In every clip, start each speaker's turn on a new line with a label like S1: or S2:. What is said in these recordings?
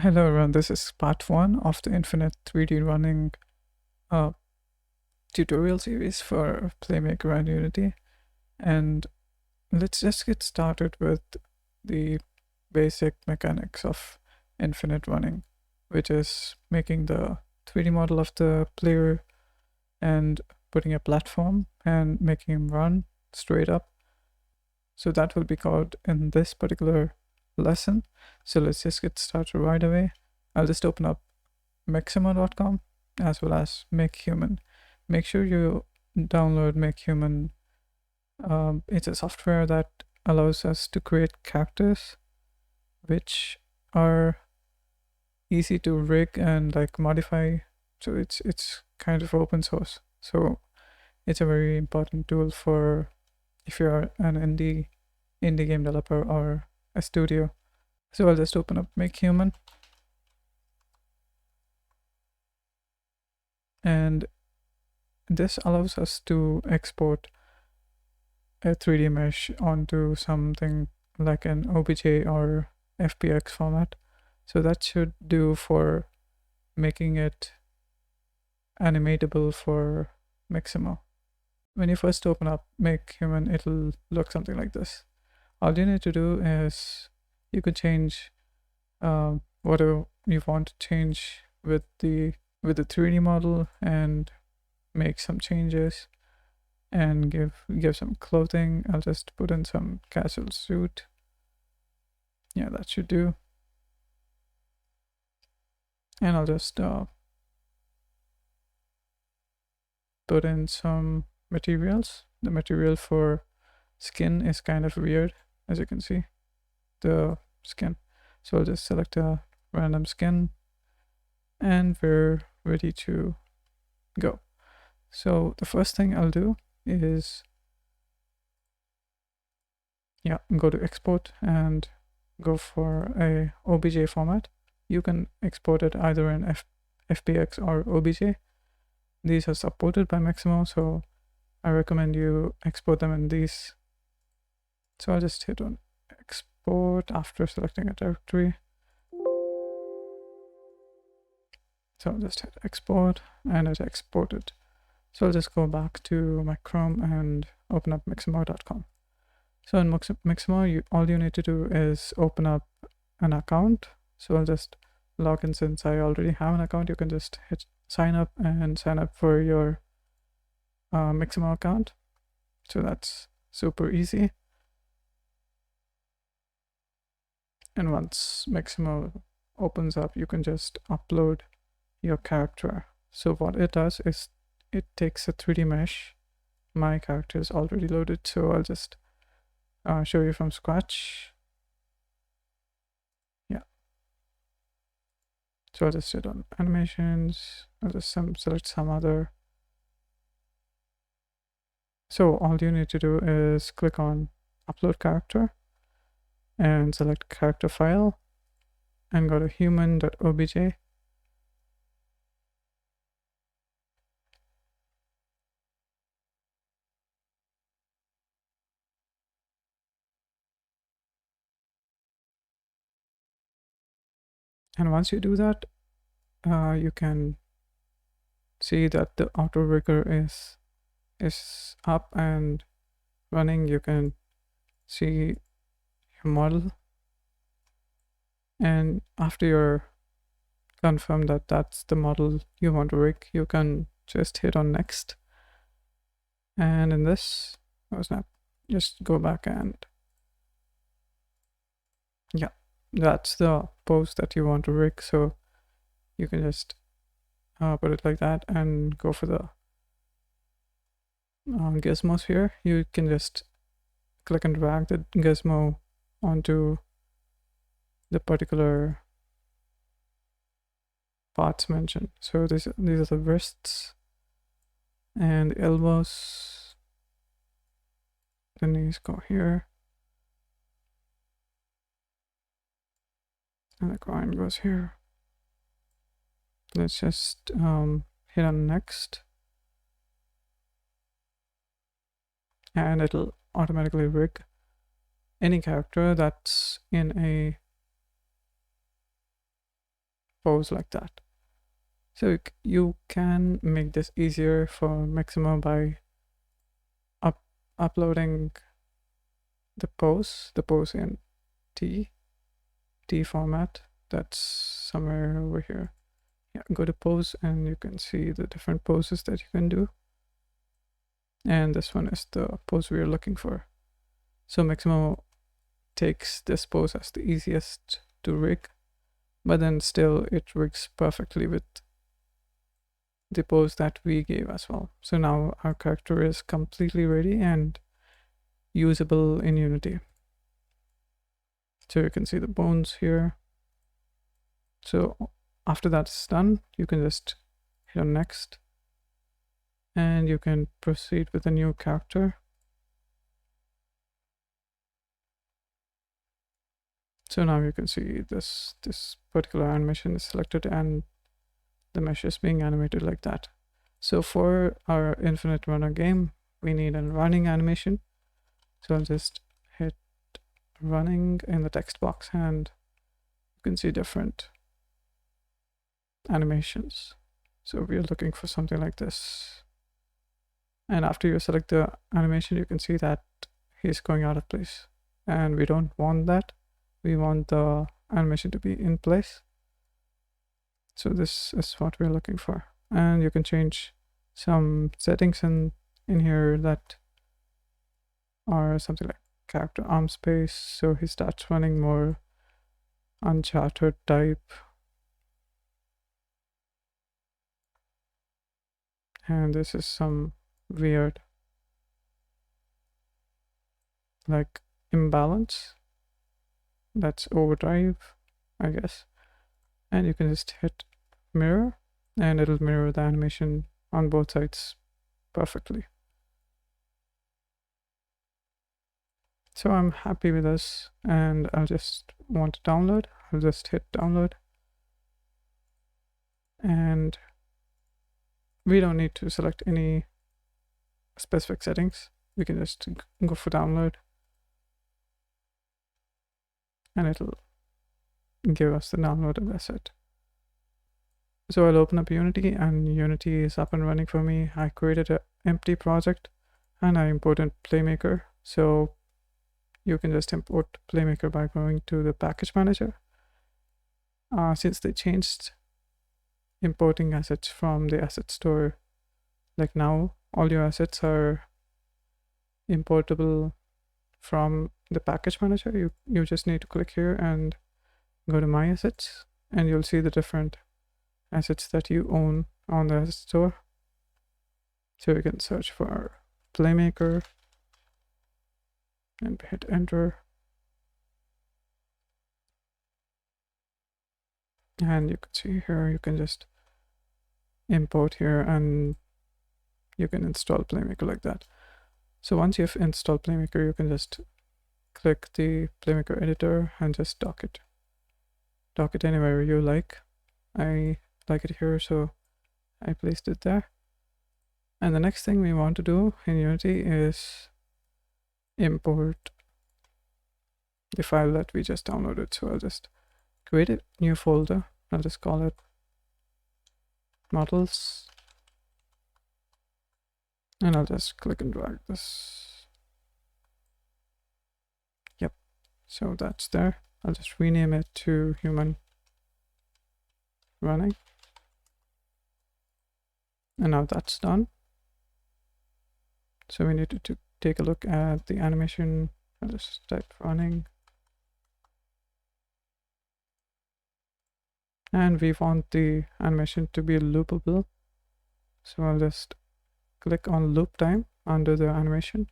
S1: Hello everyone, this is part 1 of the Infinite 3D Running tutorial series for Playmaker and Unity. And let's just get started with the basic mechanics of infinite running, which is making the 3D model of the player and putting a platform and making him run straight up. So that will be covered in this particular lesson. So let's just get started right away. I'll just open up MakeHuman.com as well as MakeHuman. Make sure you download MakeHuman. It's a software that allows us to create characters which are easy to rig and like modify. So it's kind of open source. So it's a very important tool for if you're an indie game developer or a studio. So I'll just open up MakeHuman. And this allows us to export a 3D mesh onto something like an OBJ or FBX format. So that should do for making it animatable for Mixamo. When you first open up MakeHuman, it'll look something like this. All you need to do is you could change whatever you want to change with the 3D model and make some changes and give some clothing. I'll just put in some casual suit. Yeah, that should do. And I'll just put in some materials. The material for skin is kind of weird, as you can see, the skin. So I'll just select a random skin and we're ready to go. So the first thing I'll do is go to export and go for a OBJ format. You can export it either in FBX or OBJ. These are supported by Mixamo, so I recommend you export them in these. So I'll just hit on export after selecting a directory. So I'll just hit export and it's exported. So I'll just go back to my Chrome and open up Mixamo.com. So in Mixamo, all you need to do is open up an account. So I'll just log in. Since I already have an account, you can just hit sign up and sign up for your Mixamo account. So that's super easy. And once Mixamo opens up, you can just upload your character. So what it does is it takes a 3D mesh. My character is already loaded, so I'll just show you from scratch. Yeah. So I'll just hit on animations. I'll just select some other. So all you need to do is click on upload character and select character file and go to human.obj. And once you do that, you can see that the auto rigger is up and running. You can see your model, and after you're confirmed that that's the model you want to rig, you can just hit on next. And in this, just go back and yeah, that's the pose that you want to rig. So you can just put it like that and go for the gizmos here. You can just click and drag the gizmo onto the particular parts mentioned. So these are the wrists and the elbows. The knees go here. And the groin goes here. Let's just hit on next. And it'll automatically rig any character that's in a pose like that. So you can make this easier for MakeHuman by uploading the pose in T format. That's somewhere over here. Yeah, go to pose and you can see the different poses that you can do. And this one is the pose we are looking for. So MakeHuman takes this pose as the easiest to rig, but then still it rigs perfectly with the pose that we gave as well. So now our character is completely ready and usable in Unity. So you can see the bones here. So after that's done, you can just hit on next and you can proceed with a new character. So now you can see this particular animation is selected and the mesh is being animated like that. So for our infinite runner game, we need a running animation. So I'll just hit running in the text box and you can see different animations. So we are looking for something like this. And after you select the animation, you can see that he's going out of place. And we don't want that. We want the animation to be in place. So this is what we're looking for. And you can change some settings in here that are something like character arm space. So he starts running more uncharted type. And this is some weird like imbalance. That's overdrive, I guess. And you can just hit mirror and it'll mirror the animation on both sides perfectly. So I'm happy with this and I'll just want to download. I'll just hit download. And we don't need to select any specific settings. We can just go for download and it'll give us the downloaded asset. So I'll open up Unity and Unity is up and running for me. I created an empty project and I imported Playmaker. So you can just import Playmaker by going to the package manager. Since they changed importing assets from the asset store, like now all your assets are importable from the package manager. You just need to click here and go to my assets and you'll see the different assets that you own on the asset store. So you can search for Playmaker and hit enter. And you can see here, you can just import here and you can install Playmaker like that. So once you've installed Playmaker, you can just click the Playmaker editor and just dock it. Dock it anywhere you like. I like it here, so I placed it there. And the next thing we want to do in Unity is import the file that we just downloaded. So I'll just create a new folder. I'll just call it models. And I'll just click and drag this. Yep. So that's there. I'll just rename it to human running. And now that's done. So we need to take a look at the animation. I'll just type running. And we want the animation to be loopable. So I'll just click on loop time under the animation.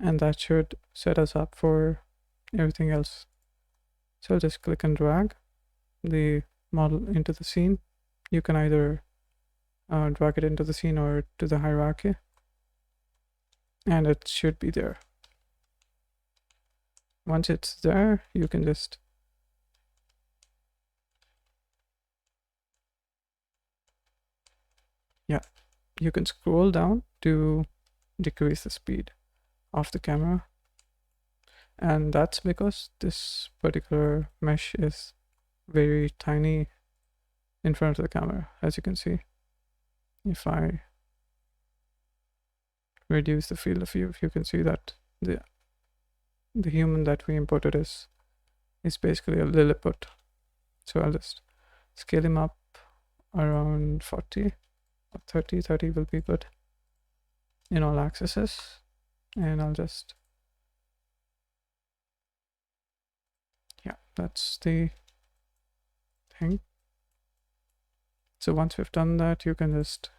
S1: And that should set us up for everything else. So I'll just click and drag the model into the scene. You can either drag it into the scene or to the hierarchy. And it should be there. Once it's there, you can just you can scroll down to decrease the speed of the camera. And that's because this particular mesh is very tiny in front of the camera. As you can see, if I reduce the field of view, you can see that the human that we imported is basically a Lilliput. So I'll just scale him up around 40 or 30. 30 will be good in all axes, and I'll just, yeah, that's the thing. So once we've done that, you can just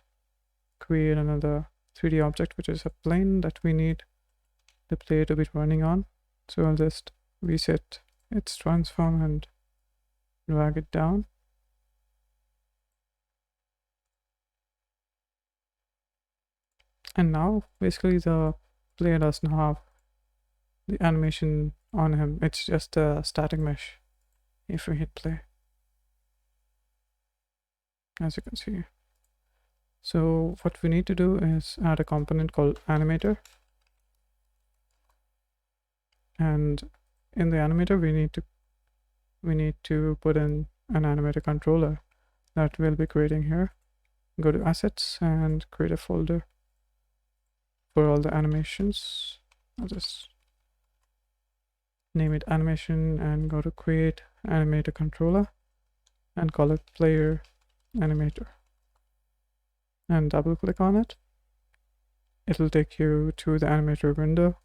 S1: create another 3D object, which is a plane that we need the player to be running on. So I'll just reset its transform and drag it down. And now basically the player doesn't have the animation on him. It's just a static mesh if we hit play, as you can see. So what we need to do is add a component called animator. And in the animator, we need to put in an animator controller that we'll be creating here. Go to assets and create a folder for all the animations. I'll just name it animation and go to create animator controller and call it player animator, and double click on it. It'll take you to the animator window.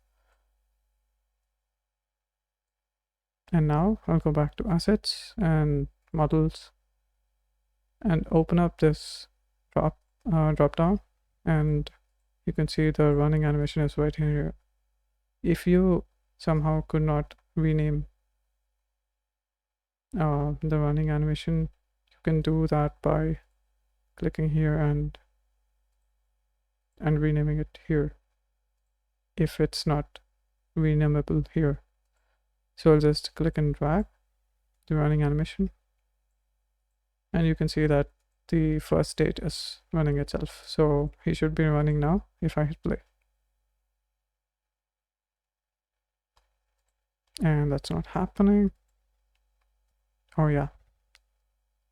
S1: And now I'll go back to assets and models and open up this drop down, and you can see the running animation is right here. If you somehow could not rename the running animation, you can do that by clicking here and renaming it here if it's not renamable here. So I'll just click and drag the running animation, and you can see that the first state is running itself. So he should be running now if I hit play. And that's not happening. Oh yeah,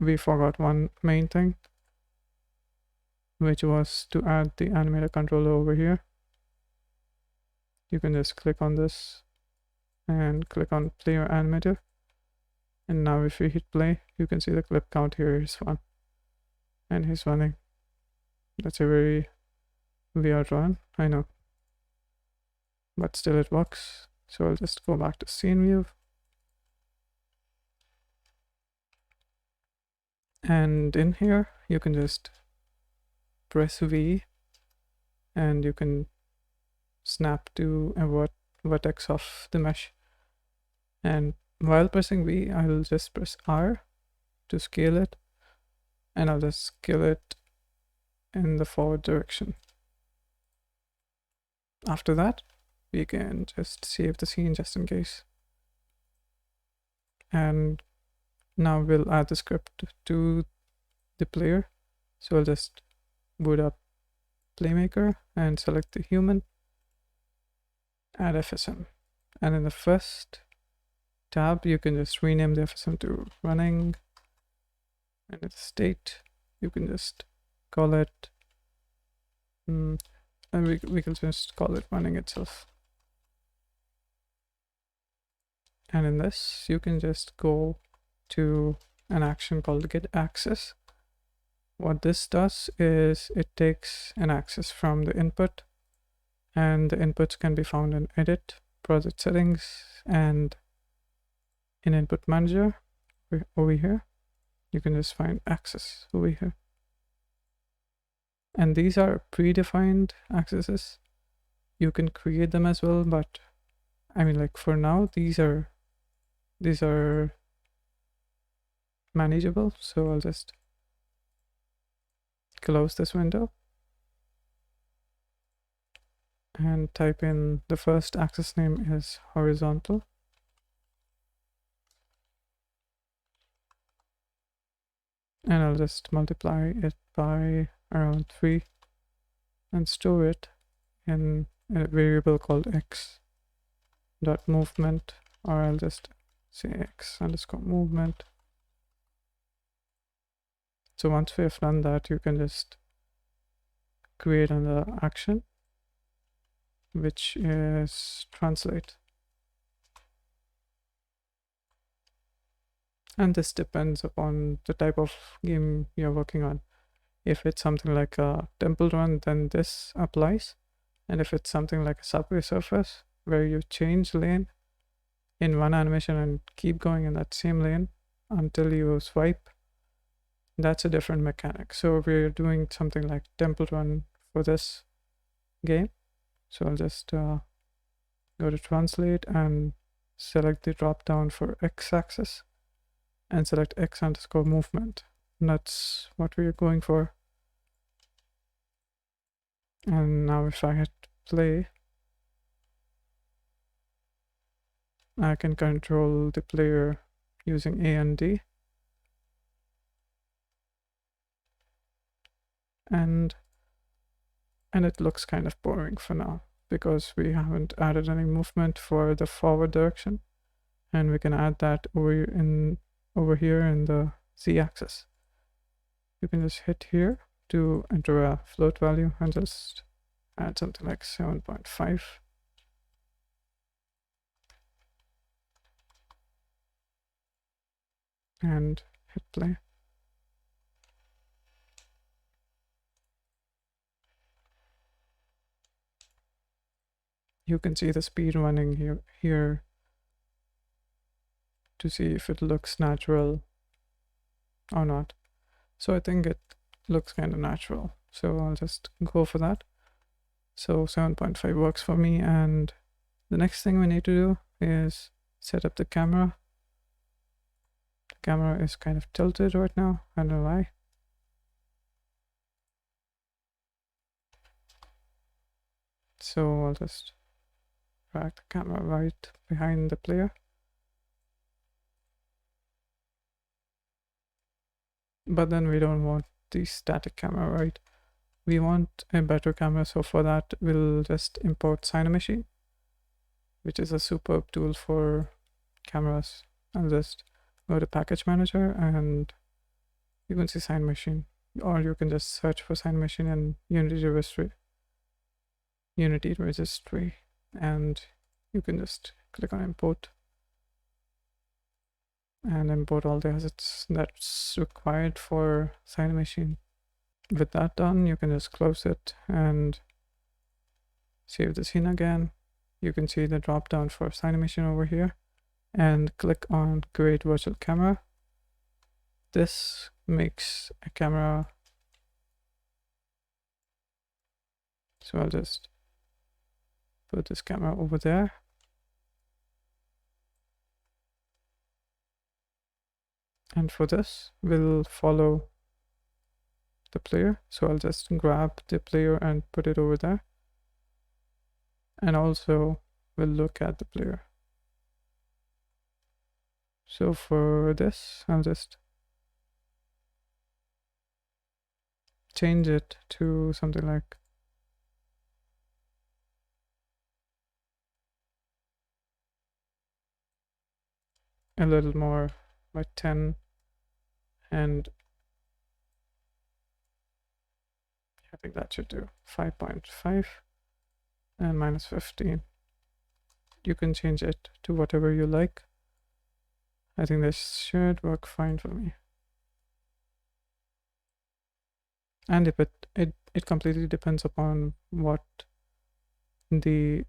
S1: we forgot one main thing, which was to add the animator controller over here. You can just click on this and click on player animator, and now if we hit play, you can see the clip count here is 1 and he's running. That's a very weird run, I know, but still it works. So I'll just go back to scene view, and in here you can just press V and you can snap to a vertex of the mesh. And while pressing V, I'll just press R to scale it, and I'll just scale it in the forward direction. After that, we can just save the scene just in case. And now we'll add the script to the player. So I'll just boot up Playmaker and select the human, add FSM, and in the first tab you can just rename the FSM to running, and in the state you can just call it and we can just call it running itself. And in this you can just go to an action called get access. What this does is it takes an access from the input, and the inputs can be found in edit, project settings, and in input manager over here. You can just find access over here, and these are predefined accesses. You can create them as well, but I mean, like, for now these are manageable. So I'll just close this window and type in the first access name is horizontal, and I'll just multiply it by around 3 and store it in a variable called x dot movement, or I'll just say x underscore movement. So once we have done that, you can just create another action, which is translate. And this depends upon the type of game you're working on. If it's something like a temple run, then this applies. And if it's something like a subway surface, where you change lane in one animation and keep going in that same lane until you swipe, that's a different mechanic. So we're doing something like temple run for this game. So I'll just go to translate and select the drop down for x-axis and select x_movement. And that's what we're going for. And now if I hit play, I can control the player using A and D. And it looks kind of boring for now because we haven't added any movement for the forward direction. And we can add that over here in the z-axis. You can just hit here to enter a float value and just add something like 7.5. And hit play. You can see the speed running here to see if it looks natural or not. So I think it looks kind of natural. So I'll just go for that. So 7.5 works for me. And the next thing we need to do is set up the camera. The camera is kind of tilted right now. I don't know why. So I'll just drag the camera right behind the player. But then we don't want the static camera, right? We want a better camera. So for that, we'll just import Cinemachine, which is a superb tool for cameras. I'll just go to package manager and you can see Cinemachine, or you can just search for Cinemachine in Unity registry, and you can just click on import and import all the assets that's required for Cinemachine. With that done, you can just close it and save the scene again. You can see the drop down for Cinemachine over here and click on create virtual camera. This makes a camera. So I'll just put this camera over there. And for this, we'll follow the player. So I'll just grab the player and put it over there. And also we'll look at the player. So for this, I'll just change it to something like a little more, like 10, and I think that should do 5.5 and -15. You can change it to whatever you like. I think this should work fine for me. And if it completely depends upon what the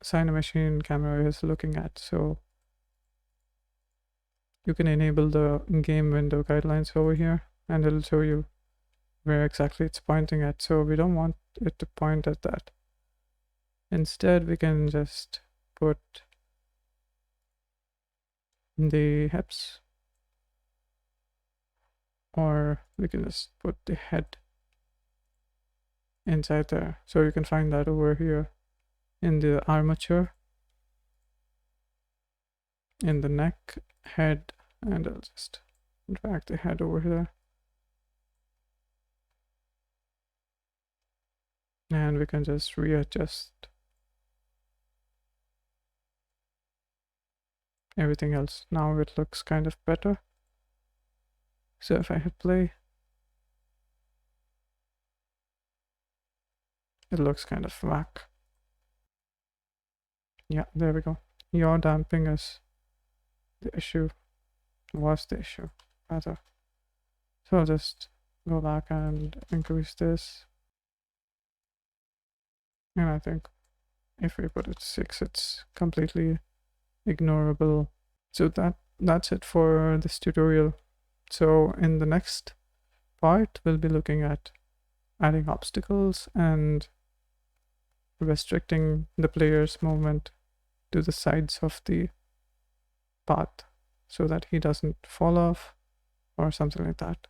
S1: Cinemachine camera is looking at. So you can enable the game window guidelines over here and it'll show you where exactly it's pointing at. So we don't want it to point at that. Instead, we can just put the hips, or we can just put the head inside there. So you can find that over here in the armature, in the neck, head, and I'll just drag the head over here. And we can just readjust everything else. Now it looks kind of better. So if I hit play, it looks kind of whack. Yeah, there we go. Yaw damping is the issue, was the issue, rather. So I'll just go back and increase this. And I think if we put it 6, it's completely ignorable. So that's it for this tutorial. So in the next part, we'll be looking at adding obstacles and restricting the player's movement to the sides of the path so that he doesn't fall off or something like that.